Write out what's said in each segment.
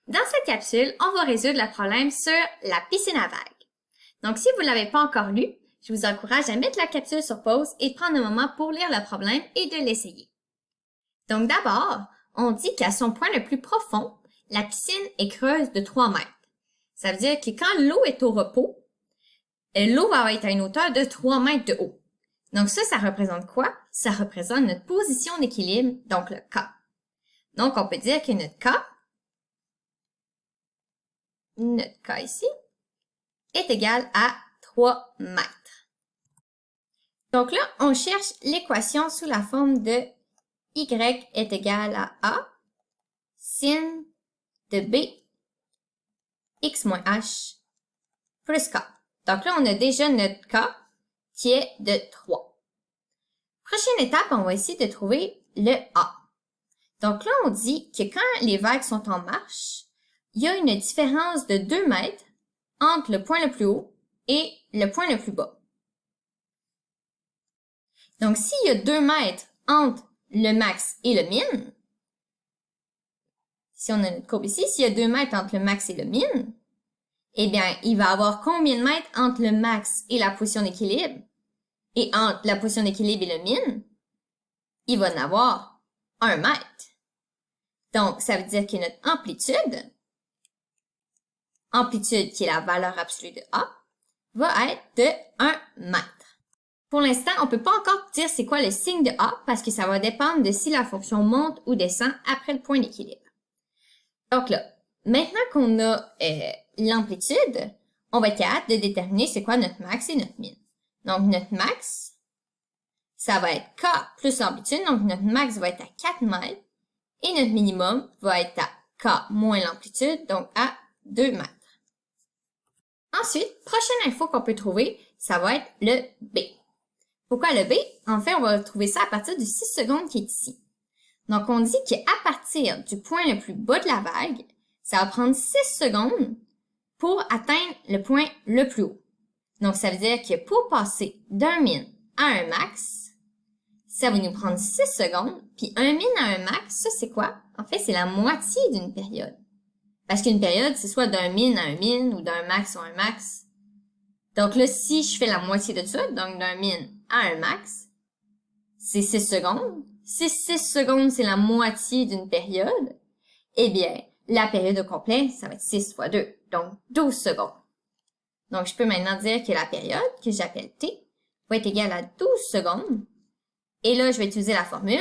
Dans cette capsule, on va résoudre le problème sur la piscine à vagues. Donc, si vous ne l'avez pas encore lu, je vous encourage à mettre la capsule sur pause et de prendre un moment pour lire le problème et de l'essayer. Donc, d'abord, on dit qu'à son point le plus profond, la piscine est creuse de 3 mètres. Ça veut dire que quand l'eau est au repos, l'eau va être à une hauteur de 3 mètres de haut. Donc ça représente quoi? Ça représente notre position d'équilibre, donc le K. Donc, on peut dire que notre K ici, est égal à 3 mètres. Donc là, on cherche l'équation sous la forme de y est égal à A sin de B x moins h plus K. Donc là, on a déjà notre K qui est de 3. Prochaine étape, on va essayer de trouver le A. Donc là, on dit que quand les vagues sont en marche, il y a une différence de 2 mètres entre le point le plus haut et le point le plus bas. Donc, s'il y a 2 mètres entre le max et le min, si on a notre courbe ici, s'il y a 2 mètres entre le max et le min, eh bien, il va y avoir combien de mètres entre le max et la position d'équilibre? Et entre la position d'équilibre et le min, il va en avoir 1 mètre. Donc, ça veut dire que notre amplitude qui est la valeur absolue de A, va être de 1 mètre. Pour l'instant, on ne peut pas encore dire c'est quoi le signe de A parce que ça va dépendre de si la fonction monte ou descend après le point d'équilibre. Donc là, maintenant qu'on a l'amplitude, on va être capable de déterminer c'est quoi notre max et notre min. Donc notre max, ça va être K plus l'amplitude, donc notre max va être à 4 mètres et notre minimum va être à K moins l'amplitude, donc à 2 mètres. Ensuite, prochaine info qu'on peut trouver, ça va être le B. Pourquoi le B? En fait, on va trouver ça à partir du 6 secondes qui est ici. Donc, on dit qu'à partir du point le plus bas de la vague, ça va prendre 6 secondes pour atteindre le point le plus haut. Donc, ça veut dire que pour passer d'un min à un max, ça va nous prendre 6 secondes. Puis un min à un max, ça c'est quoi? En fait, c'est la moitié d'une période. Parce qu'une période, c'est soit d'un min à un min ou d'un max à un max. Donc là, si je fais la moitié de ça, donc d'un min à un max, c'est 6 secondes. Si 6 secondes, c'est la moitié d'une période, eh bien, la période au complet, ça va être 6 fois 2, donc 12 secondes. Donc, je peux maintenant dire que la période, que j'appelle T, va être égale à 12 secondes. Et là, je vais utiliser la formule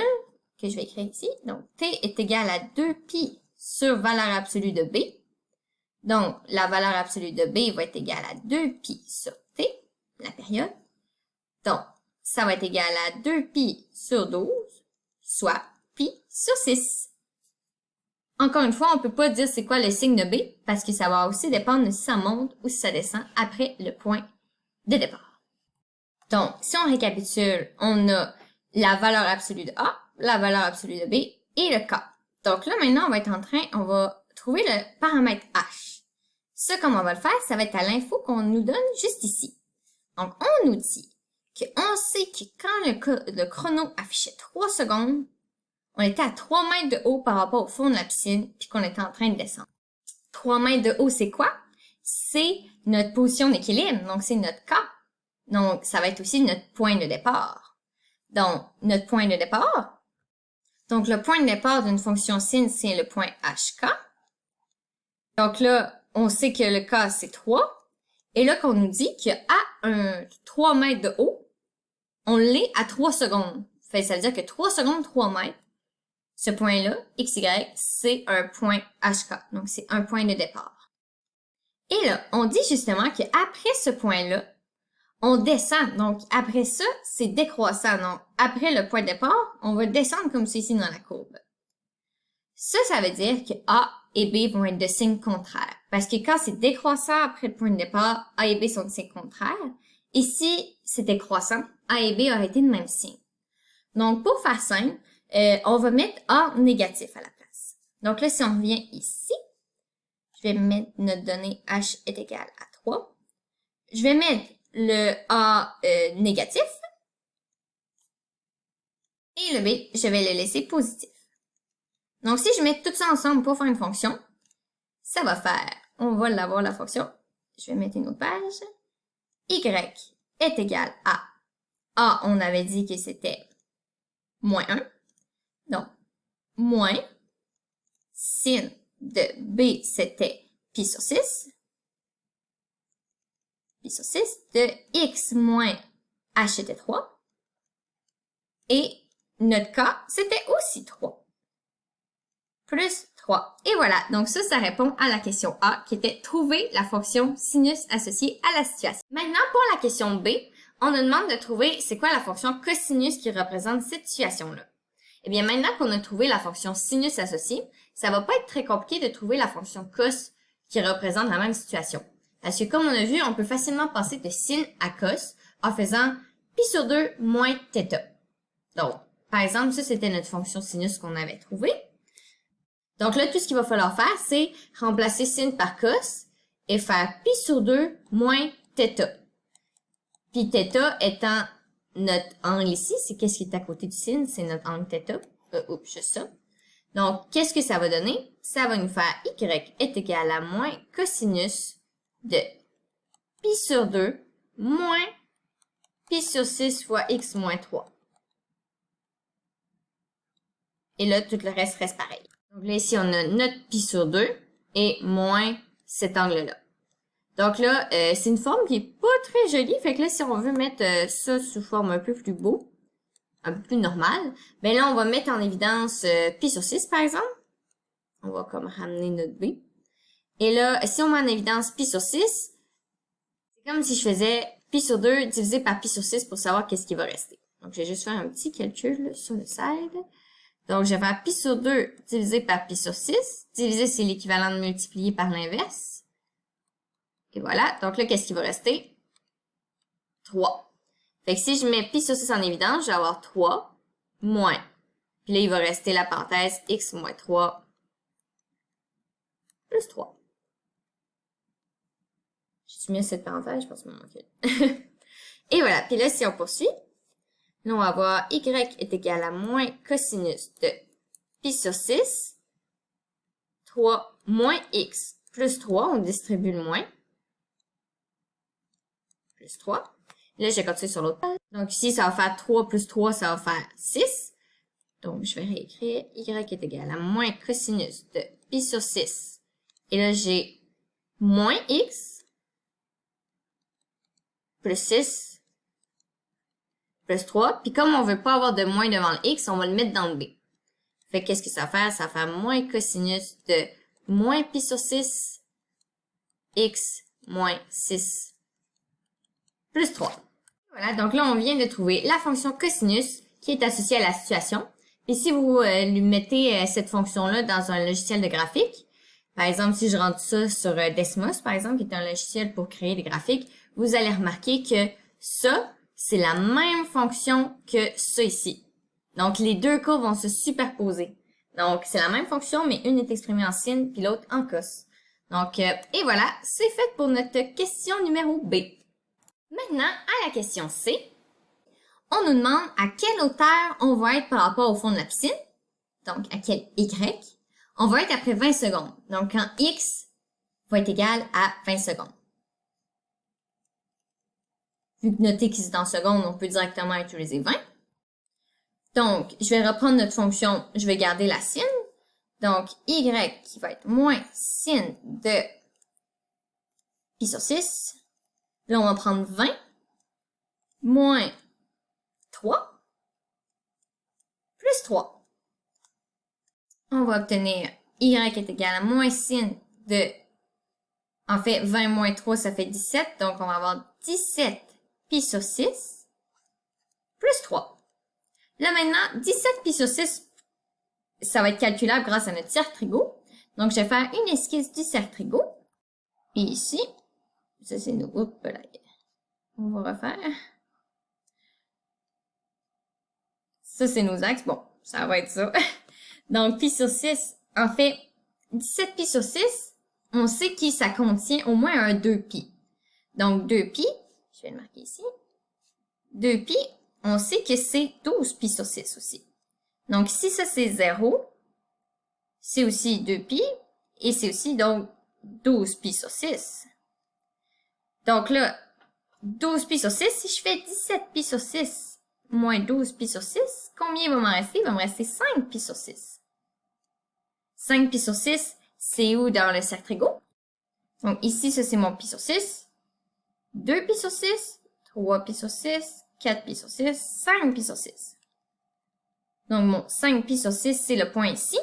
que je vais écrire ici. Donc, T est égal à 2pi sur valeur absolue de B. Donc, la valeur absolue de B va être égale à 2pi sur T, la période. Donc, ça va être égal à 2pi sur 12, soit pi sur 6. Encore une fois, on ne peut pas dire c'est quoi le signe de B, parce que ça va aussi dépendre de si ça monte ou si ça descend après le point de départ. Donc, si on récapitule, on a la valeur absolue de A, la valeur absolue de B et le K. Donc là, maintenant, on va trouver le paramètre H. Ça, comme on va le faire, ça va être à l'info qu'on nous donne juste ici. Donc, on nous dit qu'on sait que quand le chrono affichait 3 secondes, on était à 3 mètres de haut par rapport au fond de la piscine, puis qu'on était en train de descendre. 3 mètres de haut, c'est quoi? C'est notre position d'équilibre, donc c'est notre K. Donc, ça va être aussi notre point de départ. Donc, notre point de départ. Donc, le point de départ d'une fonction sin, c'est le point HK. Donc là, on sait que le K, c'est 3. Et là, qu'on nous dit qu'à 3 mètres de haut, on l'est à 3 secondes. Fait, ça veut dire que 3 secondes, 3 mètres. Ce point-là, XY, c'est un point HK. Donc, c'est un point de départ. Et là, on dit justement qu'après ce point-là, on descend. Donc, après ça, c'est décroissant. Donc, après le point de départ, on va descendre comme ceci dans la courbe. Ça veut dire que A et B vont être de signe contraire. Parce que quand c'est décroissant après le point de départ, A et B sont de signe contraire. Et si c'était croissant, A et B auraient été de même signe. Donc, pour faire simple, on va mettre A négatif à la place. Donc là, si on revient ici, je vais mettre notre donnée H est égal à 3. Je vais mettre le A négatif. Et le B, je vais le laisser positif. Donc, si je mets tout ça ensemble pour faire une fonction, ça va faire, on va l'avoir la fonction, je vais mettre une autre page, y est égal à A, on avait dit que c'était moins 1, donc moins sin de B, c'était pi sur 6, de x moins h était 3, et notre k, c'était aussi 3, plus 3. Et voilà, donc ça répond à la question A, qui était trouver la fonction sinus associée à la situation. Maintenant, pour la question B, on nous demande de trouver c'est quoi la fonction cosinus qui représente cette situation-là. Eh bien, maintenant qu'on a trouvé la fonction sinus associée, ça va pas être très compliqué de trouver la fonction cos qui représente la même situation. Parce que comme on a vu, on peut facilement passer de sin à cos en faisant pi sur 2 moins θ. Donc, par exemple, ça c'était notre fonction sinus qu'on avait trouvée. Donc là, tout ce qu'il va falloir faire, c'est remplacer sin par cos et faire pi sur 2 moins θ. Puis θ étant notre angle ici, c'est qu'est-ce qui est à côté du sin, c'est notre angle θ. Juste ça. Donc, qu'est-ce que ça va donner? Ça va nous faire y est égal à moins cosinus de pi sur 2 moins pi sur 6 fois x moins 3. Et là, tout le reste reste pareil. Donc là, ici, on a notre pi sur 2 et moins cet angle-là. Donc là, c'est une forme qui est pas très jolie. Fait que là, si on veut mettre ça sous forme un peu plus beau, un peu plus normale, ben là, on va mettre en évidence pi sur 6, par exemple. On va comme ramener notre b. Et là, si on met en évidence pi sur 6, c'est comme si je faisais pi sur 2 divisé par pi sur 6 pour savoir qu'est-ce qui va rester. Donc, je vais juste faire un petit calcul là, sur le side. Donc, je vais faire pi sur 2 divisé par pi sur 6. Diviser, c'est l'équivalent de multiplier par l'inverse. Et voilà. Donc là, qu'est-ce qui va rester? 3. Fait que si je mets pi sur 6 en évidence, je vais avoir 3 moins. Puis là, il va rester la parenthèse x moins 3 plus 3. J'ai mis cette parenthèse, je pense que ça me manquait. Et voilà. Puis là, si on poursuit, là, on va avoir y est égal à moins cosinus de pi sur 6, 3 moins x plus 3, on distribue le moins, plus 3. Là, je vais continuer sur l'autre page. Donc ici, ça va faire 3 plus 3, ça va faire 6. Donc, je vais réécrire y est égal à moins cosinus de pi sur 6. Et là, j'ai moins x plus 6 plus 3. Puis comme on veut pas avoir de moins devant le x, on va le mettre dans le b. Fait qu'est-ce que ça va faire? Ça va faire moins cosinus de moins pi sur 6 x moins 6 plus 3. Voilà, donc là, on vient de trouver la fonction cosinus qui est associée à la situation. Et si vous lui mettez cette fonction-là dans un logiciel de graphique, par exemple, si je rentre ça sur Desmos, par exemple, qui est un logiciel pour créer des graphiques, vous allez remarquer que ça, c'est la même fonction que ça ici. Donc, les deux courbes vont se superposer. Donc, c'est la même fonction, mais une est exprimée en sin, puis l'autre en cos. Donc, et voilà, c'est fait pour notre question numéro B. Maintenant, à la question C, on nous demande à quelle hauteur on va être par rapport au fond de la piscine. Donc, à quel Y. On va être après 20 secondes. Donc, quand X va être égal à 20 secondes. Vu que notre X est en secondes, on peut directement utiliser 20. Donc, je vais reprendre notre fonction, je vais garder la sin. Donc, Y qui va être moins sin de pi sur 6. Là, on va prendre 20 moins 3 plus 3. On va obtenir Y est égal à moins sin de, en fait, 20 moins 3, ça fait 17. Donc, on va avoir 17 pi sur 6 plus 3. Là, maintenant, 17 pi sur 6, ça va être calculable grâce à notre cercle Trigo. Donc, je vais faire une esquisse du cercle Trigo. Et ici, ça c'est nos... Oups, là. On va refaire. Ça, c'est nos axes. Bon, ça va être ça. Donc, pi sur 6, en fait, 17 pi sur 6, on sait que ça contient au moins un 2 pi. Donc, 2 pi, je vais le marquer ici. 2 pi, on sait que c'est 12 pi sur 6 aussi. Donc, si ça c'est 0, c'est aussi 2 pi, et c'est aussi donc 12 pi sur 6. Donc là, 12 pi sur 6, si je fais 17 pi sur 6 moins 12 pi sur 6, combien va m'en rester? Il va me rester 5 pi sur 6. 5 pi sur 6, c'est où dans le cercle Trigo? Donc ici, ça c'est mon pi sur 6. 2 pi sur 6, 3 pi sur 6, 4 pi sur 6, 5 pi sur 6. Donc mon 5 pi sur 6, c'est le point ici.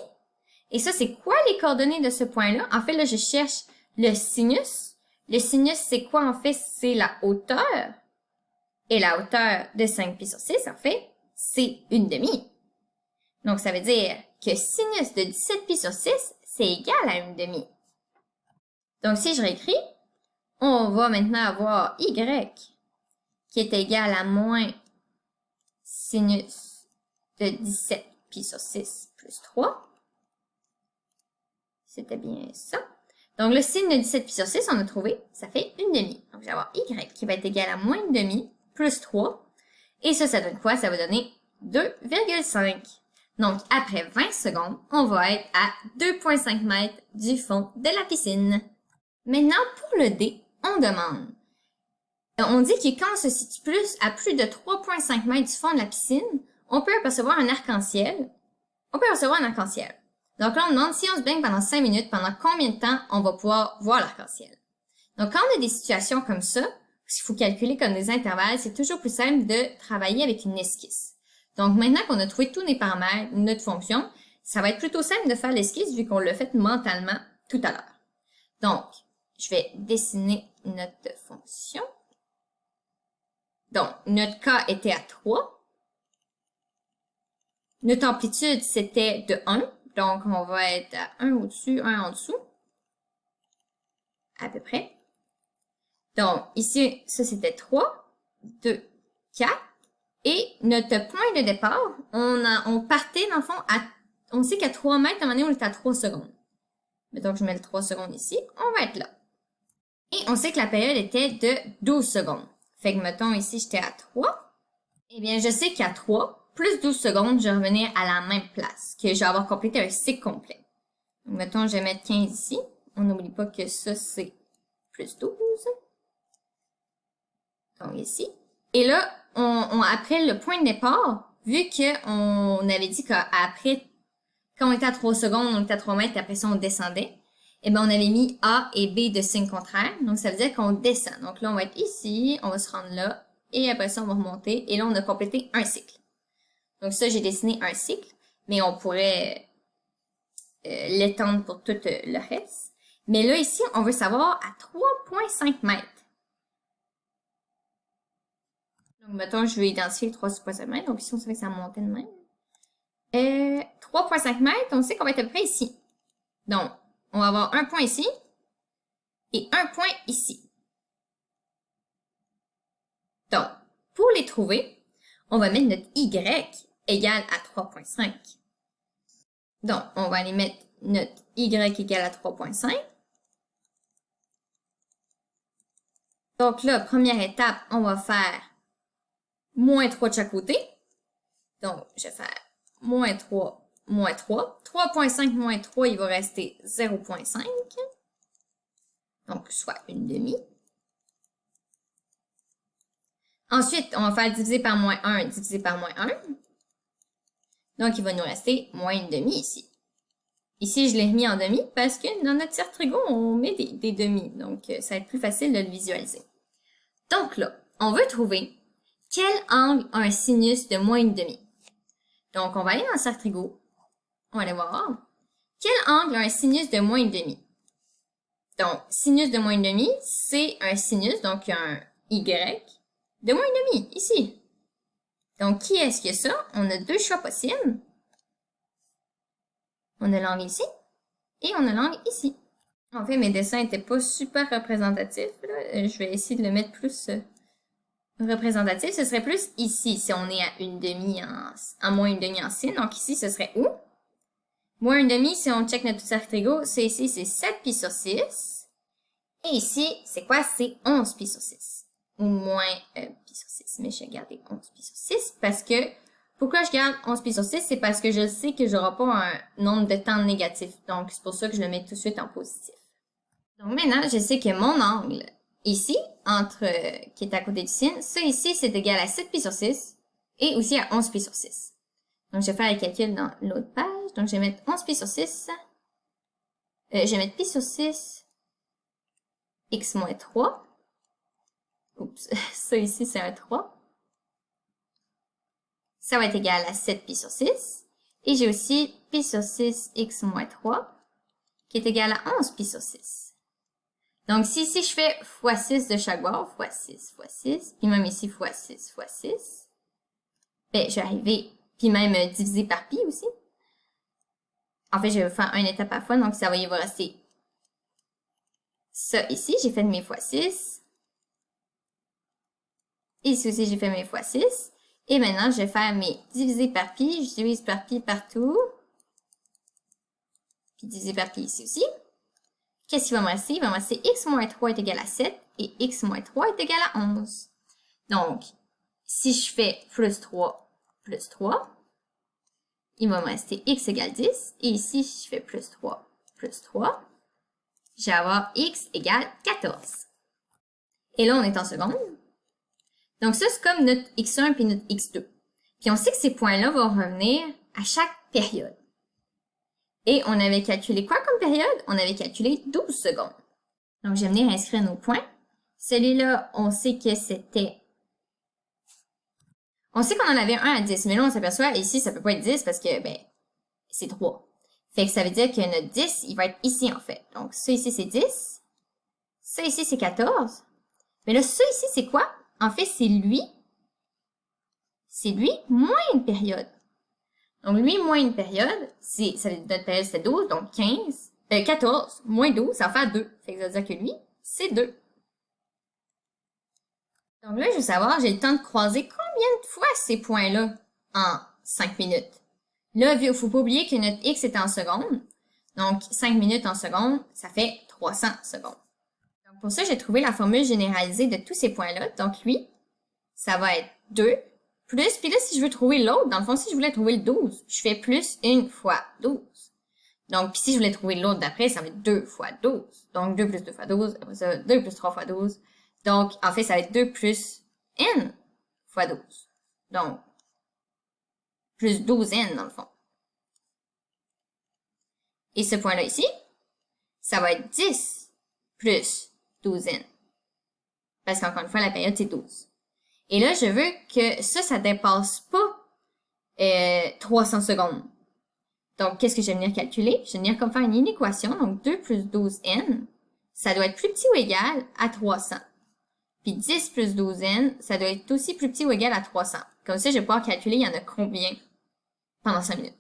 Et ça, c'est quoi les coordonnées de ce point-là? En fait, là, je cherche le sinus. Le sinus, c'est quoi en fait? C'est la hauteur. Et la hauteur de 5 pi sur 6, en fait, c'est une demi. Donc, ça veut dire que sinus de 17 pi sur 6, c'est égal à une demi. Donc, si je réécris, on va maintenant avoir y qui est égal à moins sinus de 17 pi sur 6 plus 3. C'était bien ça. Donc, le signe de 17 pi sur 6, on a trouvé, ça fait une demi. Donc, je vais avoir y qui va être égal à moins une demi plus 3. Et ça donne quoi? Ça va donner 2,5. Donc, après 20 secondes, on va être à 2,5 mètres du fond de la piscine. Maintenant, pour le D, on demande. On dit que quand on se situe à plus de 3,5 mètres du fond de la piscine, on peut apercevoir un arc-en-ciel. Donc là, on demande si on se baigne pendant 5 minutes, pendant combien de temps on va pouvoir voir l'arc-en-ciel. Donc, quand on a des situations comme ça, s'il faut calculer comme des intervalles, c'est toujours plus simple de travailler avec une esquisse. Donc, maintenant qu'on a trouvé tous les paramètres, notre fonction, ça va être plutôt simple de faire l'esquisse vu qu'on l'a fait mentalement tout à l'heure. Donc, je vais dessiner notre fonction. Donc, notre K était à 3. Notre amplitude, c'était de 1. Donc, on va être à 1 au-dessus, 1 en dessous. À peu près. Donc, ici, ça, c'était 3, 2, 4. Et notre point de départ, on partait, dans le fond, on sait qu'à 3 mètres, à un moment donné, on est à 3 secondes. Mettons que je mets le 3 secondes ici, on va être là. Et on sait que la période était de 12 secondes. Fait que, mettons, ici, j'étais à 3. Eh bien, je sais qu'à 3, plus 12 secondes, je vais revenir à la même place, que je vais avoir complété un cycle complet. Donc, mettons, je vais mettre 15 ici. On n'oublie pas que ça, c'est plus 12. Donc, ici. Et là, après le point de départ, vu qu'on avait dit qu'après, quand on était à 3 secondes, on était à 3 mètres, après ça, on descendait, eh bien, on avait mis A et B de signe contraire. Donc, ça veut dire qu'on descend. Donc là, on va être ici, on va se rendre là, et après ça, on va remonter. Et là, on a complété un cycle. Donc ça, j'ai dessiné un cycle, mais on pourrait l'étendre pour tout le reste. Mais là, ici, on veut savoir à 3,5 mètres. Donc, mettons, je vais identifier 3,5 mètres. Donc, ici, on savait que ça montait de même. 3,5 mètres, on sait qu'on va être à peu près ici. Donc, on va avoir un point ici et un point ici. Donc, pour les trouver, on va mettre notre Y égale à 3,5. Donc, on va aller mettre notre Y égale à 3,5. Donc là, première étape, on va faire moins 3 de chaque côté. Donc, je vais faire moins 3, moins 3. 3,5 moins 3, il va rester 0,5. Donc, soit une demi. Ensuite, on va faire diviser par moins 1, diviser par moins 1. Donc, il va nous rester moins une demi ici. Ici, je l'ai remis en demi parce que dans notre cercle Trigo, on met des demi. Donc, ça va être plus facile de le visualiser. Donc là, on veut trouver quel angle a un sinus de moins une demi. Donc, on va aller dans le cercle Trigo. On va aller voir. Quel angle a un sinus de moins une demi? Donc, sinus de moins une demi, c'est un sinus, donc un Y, de moins une demi, ici. Donc, qui est-ce que ça? On a deux choix possibles. On a l'angle ici et on a l'angle ici. En fait, mes dessins n'étaient pas super représentatifs. Là. Je vais essayer de le mettre plus représentatif. Ce serait plus ici, si on est à une demi en moins une demi en sin. Donc ici, ce serait où? Moins une demi, si on check notre cercle Trigo, c'est ici, c'est 7 pi sur 6. Et ici, c'est quoi? C'est 11 pi sur 6. Ou moins pi sur 6. Mais je vais garder 11 pi sur 6 parce que, pourquoi je garde 11 pi sur 6? C'est parce que je sais que je n'aurai pas un nombre de temps négatif. Donc, c'est pour ça que je le mets tout de suite en positif. Donc maintenant, je sais que mon angle ici, qui est à côté du sin, ça ici, c'est égal à 7 pi sur 6 et aussi à 11 pi sur 6. Donc, je vais faire le calcul dans l'autre page. Donc, je vais mettre 11 pi sur 6. Je vais mettre pi sur 6, x moins 3. Oups, ça ici, c'est un 3. Ça va être égal à 7 pi sur 6. Et j'ai aussi pi sur 6, x moins 3, qui est égal à 11 pi sur 6. Donc, si ici, je fais fois 6 de chaque bord, fois 6, fois 6, puis même ici, fois 6, fois 6, ben, je vais arriver, puis même diviser par pi aussi. En fait, je vais faire une étape à la fois, donc ça va y avoir rester ça ici, j'ai fait mes fois 6. Ici aussi, j'ai fait mes fois 6. Et maintenant, je vais faire mes divisé par pi. Je divise par pi partout. Puis divisé par pi ici aussi. Qu'est-ce qu'il va me rester? Il va me rester x moins 3 est égal à 7 et x moins 3 est égal à 11. Donc, si je fais plus 3, il va me rester x égale 10. Et ici, si je fais plus 3, je vais avoir x égale 14. Et là, on est en seconde. Donc ça, c'est comme notre x1 puis notre x2. Puis on sait que ces points-là vont revenir à chaque période. Et on avait calculé quoi comme période? On avait calculé 12 secondes. Donc, je vais venir inscrire nos points. Celui-là, on sait que c'était... On sait qu'on en avait un à 10, mais là, on s'aperçoit, ici, ça peut pas être 10 parce que, ben, c'est 3. Fait que ça veut dire que notre 10, il va être ici, en fait. Donc, ça ici, c'est 10. Ça ici, c'est 14. Mais là, ça ici, c'est quoi? En fait, c'est lui. C'est lui moins une période. Donc, lui moins une période, notre période, c'était 12, donc 14, moins 12, ça va faire 2. Fait que ça veut dire que lui, c'est 2. Donc là, je veux savoir, j'ai le temps de croiser combien de fois ces points-là en 5 minutes. Là, il ne faut pas oublier que notre x est en secondes. Donc, 5 minutes en secondes, ça fait 300 secondes. Donc, pour ça, j'ai trouvé la formule généralisée de tous ces points-là. Donc, lui, ça va être 2 plus, puis là, si je veux trouver l'autre, dans le fond, si je voulais trouver le 12, je fais plus 1 fois 12. Donc, puis si je voulais trouver l'autre d'après, ça va être 2 fois 12. Donc, 2 plus 2 fois 12, après ça, 2 plus 3 fois 12. Donc, en fait, ça va être 2 plus n fois 12. Donc, plus 12n dans le fond. Et ce point-là ici, ça va être 10 plus 12n. Parce qu'encore une fois, la période, c'est 12. Et là, je veux que ça dépasse pas 300 secondes. Donc, qu'est-ce que je vais venir calculer? Je vais venir comme faire une inéquation. Donc, 2 plus 12n, ça doit être plus petit ou égal à 300. Puis 10 plus 12n, ça doit être aussi plus petit ou égal à 300. Comme ça, je vais pouvoir calculer il y en a combien pendant 5 minutes.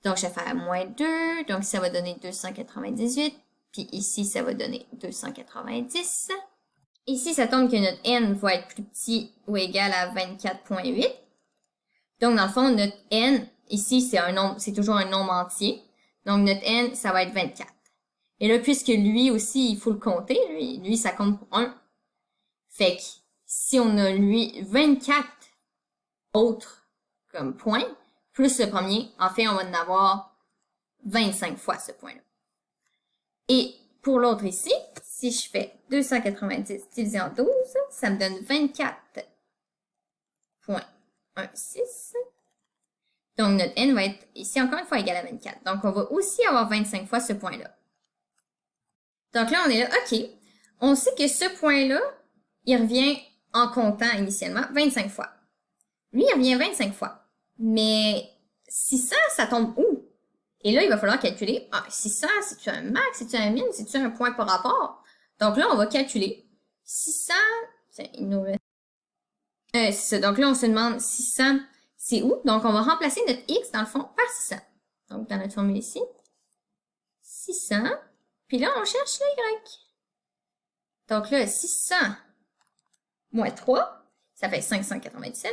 Donc, je vais faire moins 2. Donc, ça va donner 298. Puis ici, ça va donner 290. Ici, ça tombe que notre n va être plus petit ou égal à 24,8. Donc, dans le fond, notre n, ici, c'est toujours un nombre entier. Donc, notre n, ça va être 24. Et là, puisque lui aussi, il faut le compter, lui ça compte pour 1. Fait que, si on a lui 24 autres comme points, plus le premier, en fait, on va en avoir 25 fois ce point-là. Et pour l'autre ici, si je fais 290 divisé en 12, ça me donne 24,16. Donc, notre n va être ici encore une fois égal à 24. Donc, on va aussi avoir 25 fois ce point-là. Donc là, on est là, OK. On sait que ce point-là, il revient en comptant initialement 25 fois. Lui, il revient 25 fois. Mais 600, ça tombe où? Et là, il va falloir calculer, 600, c'est-tu un max, c'est-tu un min, c'est-tu un point par rapport? Donc là, on va calculer. 600, c'est ça. Donc là, on se demande 600, c'est où? Donc, on va remplacer notre x, dans le fond, par 600. Donc, dans notre formule ici, 600. Puis là, on cherche le y. Donc là, 600 moins 3, ça fait 597.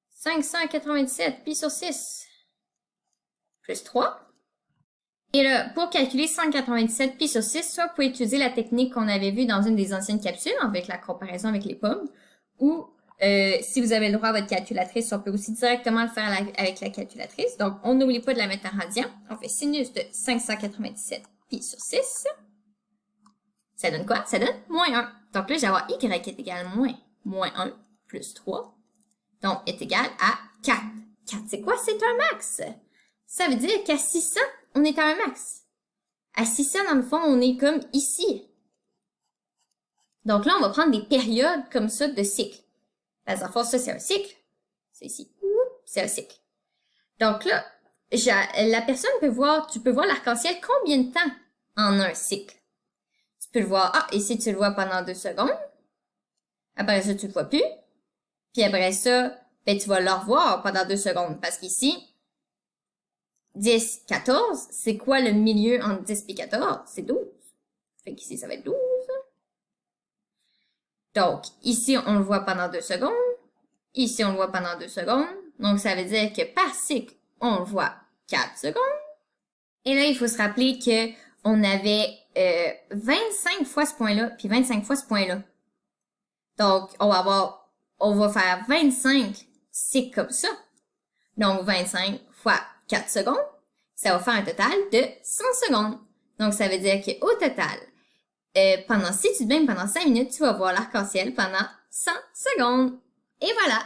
597 pi sur 6 plus 3. Et là, pour calculer 197 pi sur 6, soit vous pouvez utiliser la technique qu'on avait vue dans une des anciennes capsules, avec la comparaison avec les pommes, ou si vous avez le droit à votre calculatrice, on peut aussi directement le faire avec la calculatrice. Donc, on n'oublie pas de la mettre en radian. On fait sinus de 597 pi sur 6. Ça donne quoi? Ça donne moins 1. Donc là, je vais avoir y est égal à moins 1 plus 3. Donc, est égal à 4. 4, c'est quoi? C'est un max. Ça veut dire qu'à 600, on est à un max. À 600, dans le fond, on est comme ici. Donc là, on va prendre des périodes comme ça de cycle. Parce qu'en fait, ça, c'est un cycle. C'est ici. C'est un cycle. Donc là, la personne peut voir, tu peux voir l'arc-en-ciel combien de temps en un cycle. Tu peux le voir, ici, tu le vois pendant 2 secondes. Après ça, tu le vois plus. Puis après ça, ben, tu vas le revoir pendant 2 secondes. Parce qu'ici, 10, 14, c'est quoi le milieu entre 10 et 14? C'est 12. Fait qu'ici, ça va être 12. Donc, ici, on le voit pendant 2 secondes. Ici, on le voit pendant 2 secondes. Donc, ça veut dire que par cycle, on le voit 4 secondes. Et là, il faut se rappeler que on avait 25 fois ce point-là, puis 25 fois ce point-là. Donc, on va faire 25 cycles comme ça. Donc, 25 fois 4 secondes, ça va faire un total de 100 secondes. Donc, ça veut dire qu'au total, si tu te baignes pendant 5 minutes, tu vas voir l'arc-en-ciel pendant 100 secondes. Et voilà!